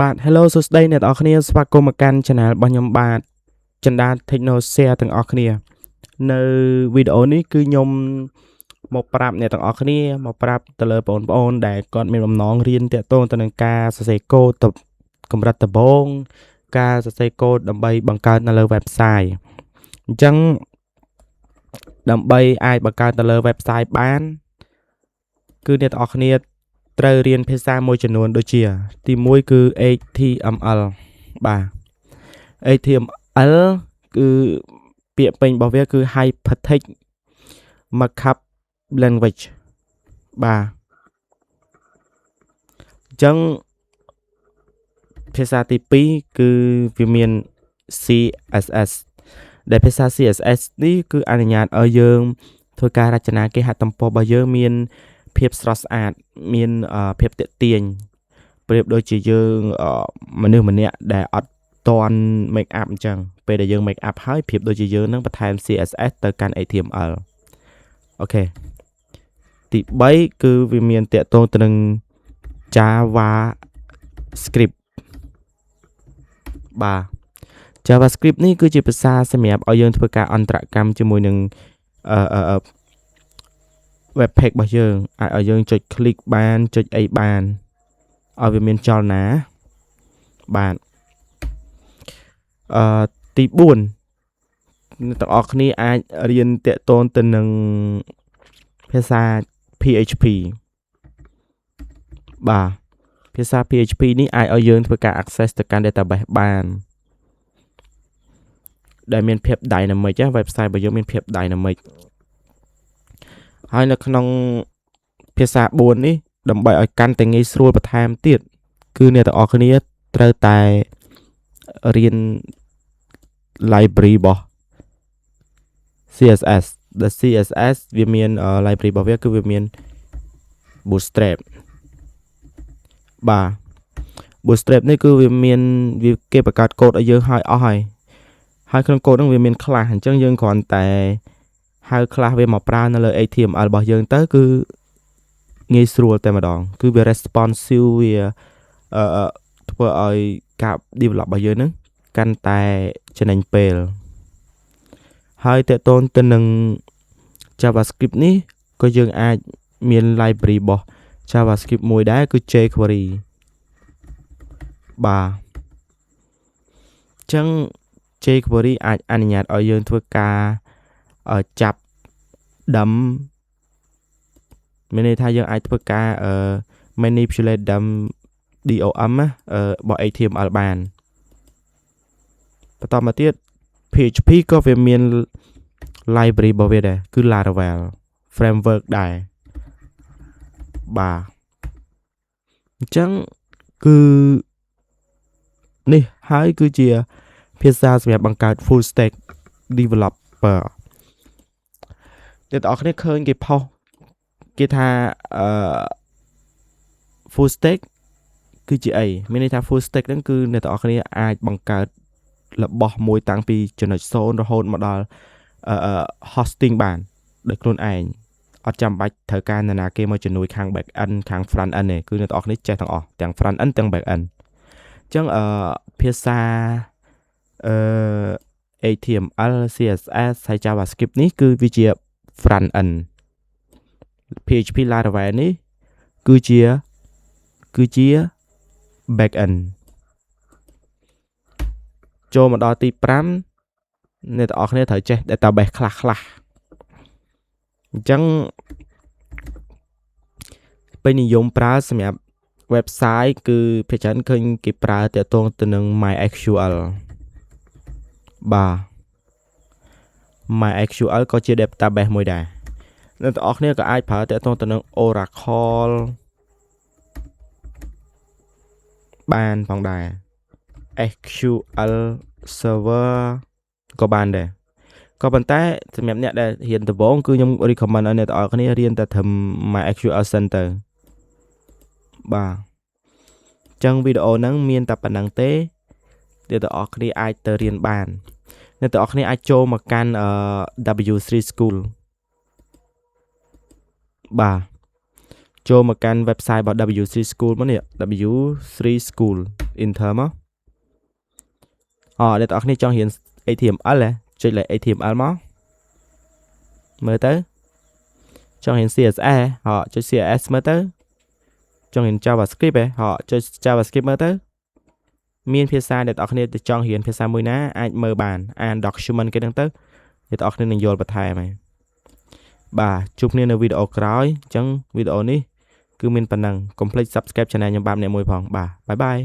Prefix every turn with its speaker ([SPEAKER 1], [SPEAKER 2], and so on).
[SPEAKER 1] បាទ Hello សួស្តីអ្នកទាំងអស់គ្នាស្វាគមន៍មកកាន់ Channel របស់ខ្ញុំបាទចិន្តា Techno Share ទាំងអស់គ្នានៅវីដេអូនេះគឺខ្ញុំមកប្រាប់អ្នកទាំងអស់គ្នាមកប្រាប់ទៅលើបងប្អូនដែលគាត់មានបំណងរៀនតាក់ទងទៅនឹងការសរសេរកូដទៅកម្រិតដំបូងការសរសេរកូដដើម្បីបង្កើតនៅលើ website អញ្ចឹងដើម្បីអាចបង្កើតទៅលើ website បានគឺអ្នកទាំងអស់គ្នាត្រូវរៀនភាសាមួយចំនួនដូចជាទី1គឺ HTML បាទ HTML គឺពាក្យពេញរបស់វាគឺ Hypertext Markup Language បាទអញ្ចឹងភាសាទី2គឺវាមាន CSS ដែលភាសា CSS នេះគឺអនុញ្ញាតឲ្យយើងធ្វើការរចនាគេហទំព័ររបស់យើងមានភាពស្រស់ស្អាតមានភាពទាក់ទាញប្រៀបដូចជាយើងមនុស្សម្នាក់ដែលអត់តន់ make up អញ្ចឹងពេលដែលយើង make up ហើយប្រៀបដូចជាយើងនឹងបន្ថែម CSS ទៅកាន់ HTML អូខេទី3គឺវាមានតាក់ទងទៅនឹង JavaScript បាទ JavaScript នេះគឺជាភាសាសម្រាប់ឲ្យយើងធ្វើការអន្តរកម្មជាមួយនឹងweb page របស់យើងអាចឲ្យយើងចុច click បានចុចអីបានឲ្យវាមានចលនាបាទទី4អ្នកទាំងអស់គ្នាអាចរៀនតាក់ទងទៅនឹងភាសា PHP បាទភាសា PHP នេះអាចឲ្យយើងធ្វើការ access ទៅកាន់ database បានដែលមានភាព dynamic website របស់យើងមានភាព dynamic ហើយនៅក្នុងភាសា4នេះដើម្បីឲ្យកាន់តែងាយស្រួលបន្ថែមទៀតគឺអ្នកទាំងអស់គ្នាត្រូវតែរៀន library របស់ CSS ដែល CSS វាមាន library របស់វាគឺវាមាន Bootstrap បាទ Bootstrap នេះគឺវាមានគេបង្កើតកូដឲ្យយើងហើយក្នុងកូដហ្នឹងវាមាន class អញ្ចឹងយើងគ្រាន់តែហៅ class វាមកប្រើនៅលើ HTML របស់យើងទៅគឺងាយស្រួលតែម្ដងគឺវា responsive វាធ្វើឲ្យការ develop របស់យើងហ្នឹងកាន់តែចំណេញពេលហើយតើតូនទៅនឹង JavaScript នេះក៏យើងអាចមាន library របស់ JavaScript មួយដែរគឺ jQuery បាទអញ្ចឹង jQuery អាចអនុញ្ញាតឲ្យយើងធ្វើការចាប់ដើមមានន័យថាយើងអាចធ្វើការ manipulate DOM របស់ HTML បានបន្តមកទៀត PHP ក៏វាមាន library របស់វាដែរគឺ Laravel framework ដែរបាទអញ្ចឹងគឺនេះហើយគឺជាភាសាសម្រាប់បង្កើត full stack developer អ្នកទាំងអស់គ្នាឃើញគេផុសគេថាfull stack គឺជាអីមានន័យថា full stack ហ្នឹងគឺអ្នកទាំងអស់គ្នាអាចបង្កើតរបស់មួយតាំងពីចំណុច0រហូតមកដល់hosting បានដោយខ្លួនឯងអត់ចាំបាច់ត្រូវការនរណាគេមកជំនួយខាង back end ខាង front end ទេគឺអ្នកទាំងអស់គ្នាចេះទាំងអស់ទាំង front end ទាំង back end អញ្ចឹងភាសា HTML CSS ហើយ JavaScript នេះគឺវាជា front end PHP Laravel នេះគឺជា back end ចូលមកដល់ទី5អ្នកទាំងអស់គ្នាត្រូវចេះ database ខ្លះអញ្ចឹងពេញនិយមប្រើសម្រាប់ website គឺភាគច្រើនឃើញគេប្រើតាក់ទងទៅនឹង MySQL បាទ MySQL ក៏ជា database មួយដែរអ្នកទាំងអស់គ្នាក៏អាចប្រើតាក់ទងទៅនឹង Oracle បានផងដែរ SQL Server ក៏បានដែរក៏ប៉ុន្តែសម្រាប់អ្នកដែលរៀនដំបូងគឺខ្ញុំ recommend ឲ្យអ្នកទាំងអស់គ្នារៀនតែត្រឹម MySQL Center បាទអញ្ចឹងវីដេអូហ្នឹងមានតែប៉ុណ្្នឹងទេអ្នកទាំងអស់គ្នាអាចទៅរៀនបានអ្នកទាំងអស់គ្នាអាចចូលមកកាន់W3 School បាទចូលមកកាន់ website របស់ W3 School មកនេះ W3 School Enter មកអ្នកទាំងអស់គ្នាចង់រៀន HTML ចុចលេខ HTML មកមើលទៅចង់រៀន CSS ចុច CSS មើលទៅចង់រៀន JavaScript ចុច JavaScript មើលទៅមានភាសាអ្នកទាំងអស់គ្នាចង់រៀនភាសាមួយណាអាចមើលបានអាន document គេហ្នឹងទៅអ្នកទាំងអស់គ្នានឹងយល់បន្ថែមហើយបាទជួបគ្នានៅវីដេអូក្រោយអញ្ចឹងវីដេអូនេះគឺមានប៉ុណ្ណឹងកុំភ្លេច Subscribe Channel ខ្ញុំបាទអ្នកមួយផងបាទបាយបាយ